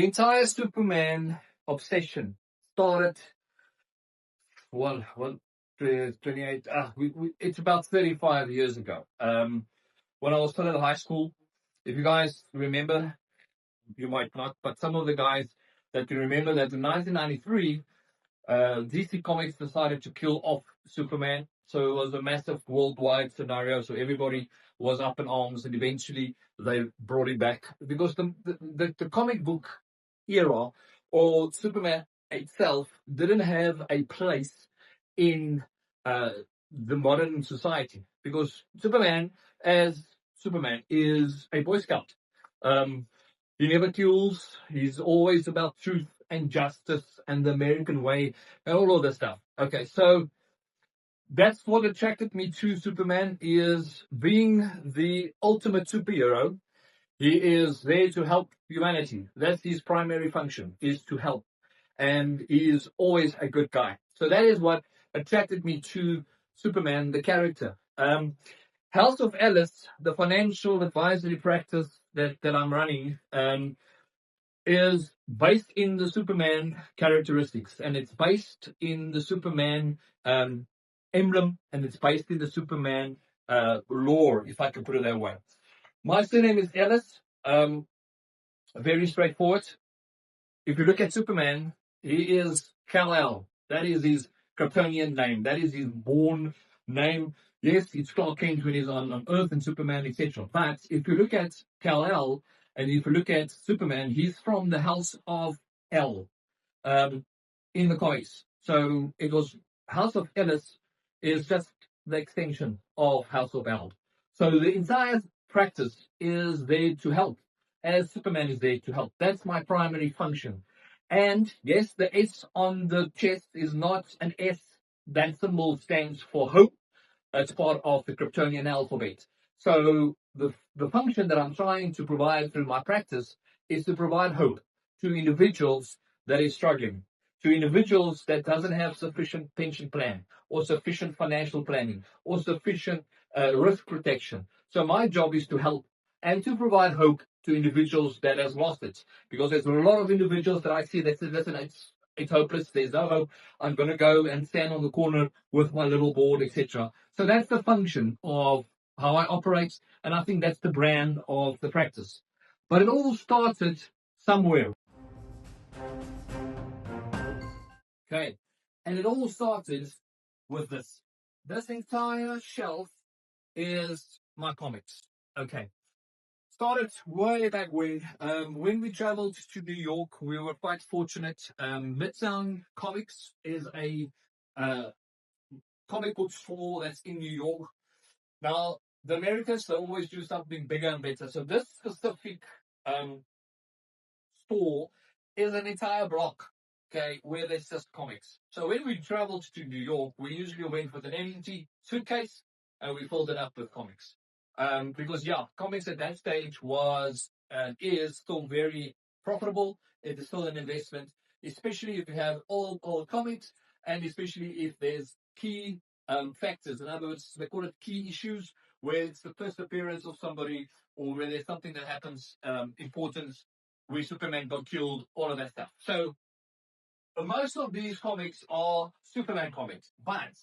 the entire Superman obsession started, 28, it's about 35 years ago. When I was still in high school. If you guys remember, you might not, but some of the guys that you remember that in 1993, DC Comics decided to kill off Superman. So it was a massive worldwide scenario. So everybody was up in arms, and eventually they brought him back because the comic book era or Superman itself didn't have a place in the modern society because Superman, as Superman, is a Boy Scout. Um, he never kills. He's always about truth and justice and the American way and all of this stuff. Okay, so that's what attracted me to Superman, is being the ultimate superhero. He is there to help humanity. That's his primary function, is to help. And he is always a good guy. So that is what attracted me to Superman, the character. House of Alice, the financial advisory practice that I'm running, is based in the Superman characteristics, and it's based in the Superman emblem, and it's based in the Superman lore, if I can put it that way. My surname is Ellis. Very straightforward. If you look at Superman, he is Kal-El. That is his Kryptonian name. That is his born name. Yes, it's Clark Kent when he's on Earth and Superman, etc. But if you look at Kal-El and if you look at Superman, he's from the House of El in the comics. So it was House of Ellis is just the extension of House of El. So the entire practice is there to help, as Superman is there to help. That's my primary function. And yes, the S on the chest is not an S. That symbol stands for hope. It's part of the Kryptonian alphabet. So the function that I'm trying to provide through my practice is to provide hope to individuals that is struggling, to individuals that doesn't have sufficient pension plan or sufficient financial planning or sufficient risk protection. So my job is to help and to provide hope to individuals that has lost it. Because there's a lot of individuals that I see that say, listen, it's hopeless, there's no hope, I'm going to go and stand on the corner with my little board, etc. So that's the function of how I operate, and I think that's the brand of the practice. But it all started somewhere. Okay, and it all started with this. This entire shelf is my comics. Okay. Started way back when we traveled to New York, we were quite fortunate. Midtown Comics is a comic book store that's in New York. Now, the Americans, they always do something bigger and better. So this specific store is an entire block, okay, where there's just comics. So when we traveled to New York, we usually went with an empty suitcase and we filled it up with comics. Because comics at that stage was and is still very profitable. It is still an investment, especially if you have all comics, and especially if there's key factors. In other words, they call it key issues, where it's the first appearance of somebody, or where there's something that happens important, where Superman got killed, all of that stuff. So most of these comics are Superman comics, but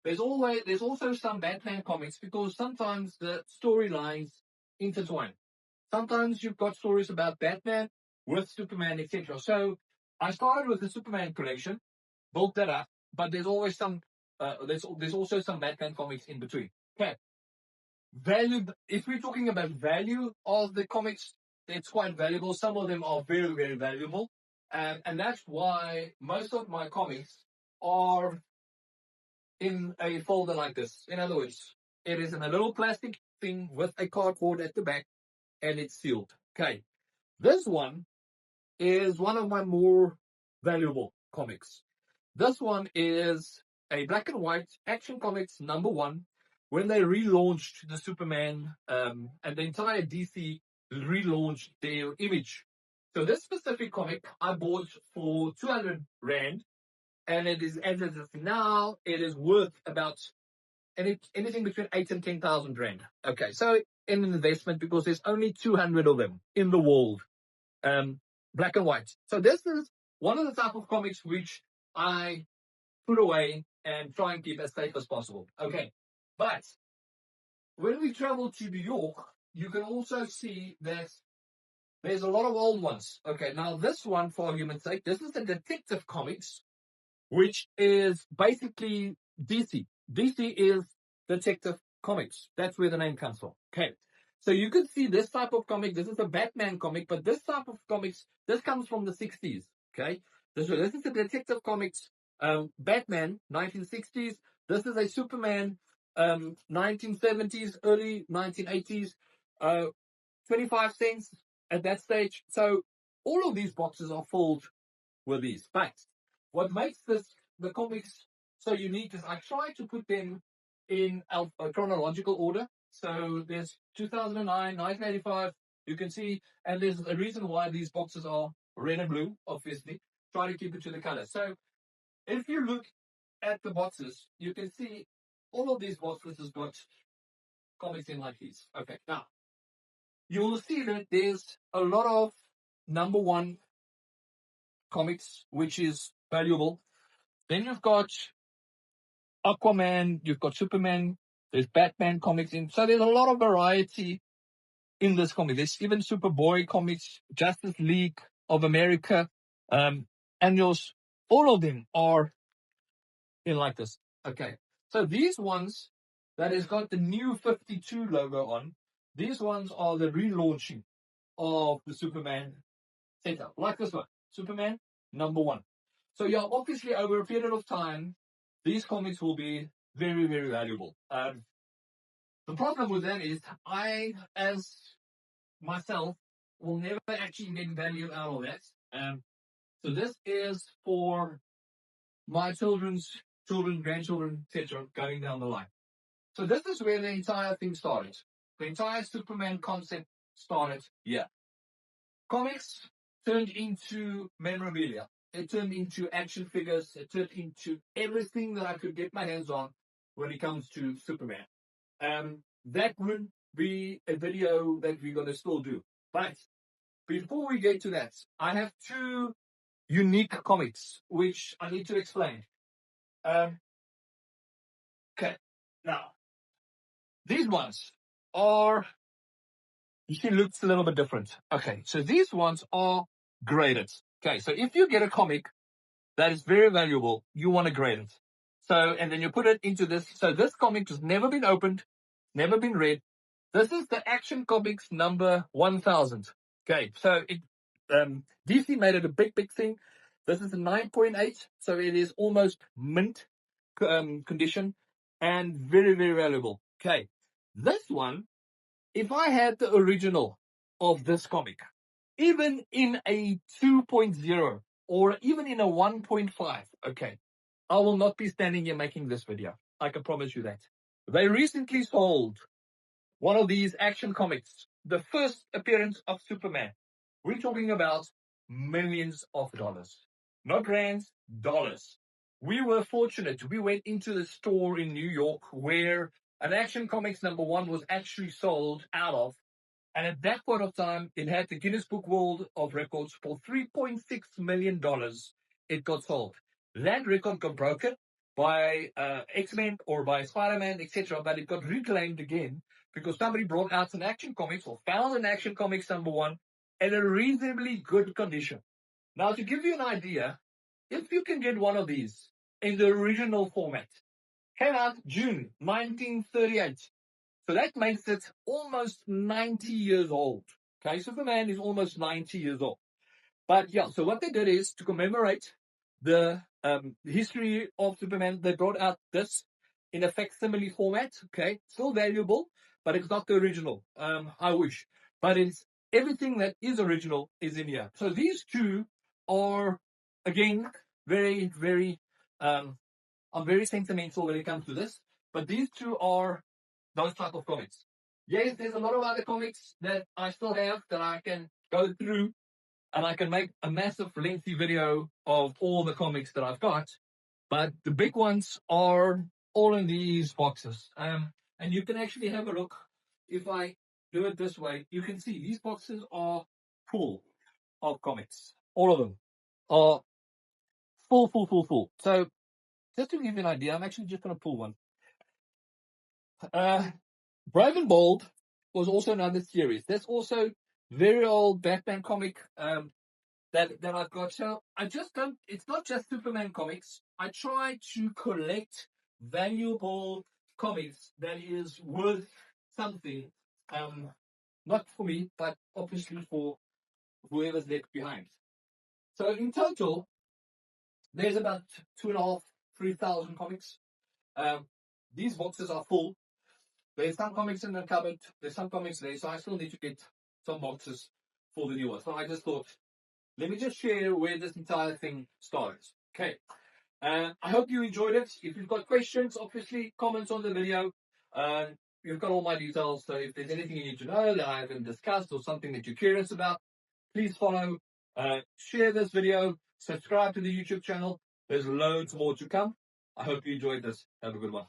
there's also some Batman comics, because sometimes the storylines intertwine. Sometimes you've got stories about Batman with Superman, etc. So I started with the Superman collection, built that up, but there's always some there's also some Batman comics in between. Okay. Value, if we're talking about value of the comics, it's quite valuable. Some of them are very, very valuable. And that's why most of my comics are in a folder like this. In other words, it is in a little plastic thing with a cardboard at the back, and it's sealed. Okay. This one is one of my more valuable comics. This one is a black and white Action Comics #1, when they relaunched the Superman, and the entire DC relaunched their image. So this specific comic I bought for 200 Rand, and it is, as it is now, it is worth about anything between 8 and 10,000 Rand. Okay, so in an investment, because there's only 200 of them in the world. black and white. So this is one of the type of comics which I put away and try and keep as safe as possible. Okay. But when we travel to New York, you can also see that there's a lot of old ones. Okay. Now this one, for argument's sake, this is the Detective Comics, which is basically DC. DC is Detective Comics. That's where the name comes from. Okay. So you could see this type of comic. This is a Batman comic, but this type of comics, this comes from the 60s. Okay. This is the Detective Comics, Batman, 1960s. This is a Superman, 1970s, early 1980s, 25 cents at that stage. So all of these boxes are filled with these. But what makes the comics so unique is I try to put them in a chronological order. So there's 2009, 1985. You can see, and there's a reason why these boxes are red and blue. Obviously, try to keep it to the color. So if you look at the boxes, you can see all of these boxes has got comics in like these. Okay, now you will see that there's a lot of number one comics, which is valuable. Then you've got Aquaman, you've got Superman, there's Batman comics in. So there's a lot of variety in this comic. There's even Superboy comics, Justice League of America, annuals. All of them are in like this. Okay. So these ones that has got the new 52 logo on, these ones are the relaunching of the Superman setup. Like this one. Superman, number one. So yeah, obviously over a period of time, these comics will be very, very valuable. The problem with that is I, as myself, will never actually get value out of that. So this is for my children's children, grandchildren, etc., going down the line. So this is where the entire thing started. The entire Superman concept started here. Comics turned into memorabilia. It turned into action figures. It turned into everything that I could get my hands on when it comes to Superman. That would be a video that we're going to still do. But before we get to that, I have two unique comics which I need to explain. Okay, now these ones are, you see, looks a little bit different. Okay, so these ones are graded. Okay, so if you get a comic that is very valuable, you want to grade it. So, and then you put it into this. So this comic has never been opened, never been read. This is the Action Comics number 1000. Okay, so DC made it a big, big thing. This is a 9.8, so it is almost mint condition and very, very valuable. Okay, this one, if I had the original of this comic, even in a 2.0 or even in a 1.5, okay, I will not be standing here making this video. I can promise you that. They recently sold one of these Action Comics, the first appearance of Superman. We're talking about millions of dollars. Not rands, dollars. We were fortunate. We went into the store in New York where an Action Comics number one was actually sold out of. And at that point of time, it had the Guinness Book World of Records for $3.6 million. It got sold. That record got broken by X-Men or by Spider-Man, etc., but it got reclaimed again because somebody brought out an Action Comics or found an Action Comics number one in a reasonably good condition. Now, to give you an idea, if you can get one of these in the original format, came out June 1938. So that makes it almost 90 years old. Okay, Superman is almost 90 years old. But yeah, so what they did is to commemorate the history of Superman, they brought out this in a facsimile format. Okay, still valuable, but it's not the original. I wish, but it's everything that is original is in here. So these two are again very, very. I'm very sentimental when it comes to this, but these two are those type of comics. Yes, there's a lot of other comics that I still have that I can go through and I can make a massive lengthy video of all the comics that I've got. But the big ones are all in these boxes. And you can actually have a look. If I do it this way, you can see these boxes are full. of comics. All of them are full. So just to give you an idea, I'm actually just going to pull one. Brave and Bold was also another series. There's also very old Batman comic that I've got. So I just don't, it's not just Superman comics. I try to collect valuable comics that is worth something. Not for me, but obviously for whoever's left behind. So in total, there's about 2,500, 3,000 comics. Um, these boxes are full. There's some comics in the cupboard. There's some comics there, so I still need to get some boxes for the new ones. So I just thought, let me just share where this entire thing starts. Okay. I hope you enjoyed it. If you've got questions, obviously comments on the video. You've got all my details. So if there's anything you need to know that I haven't discussed or something that you're curious about, please follow, share this video, subscribe to the YouTube channel. There's loads more to come. I hope you enjoyed this. Have a good one.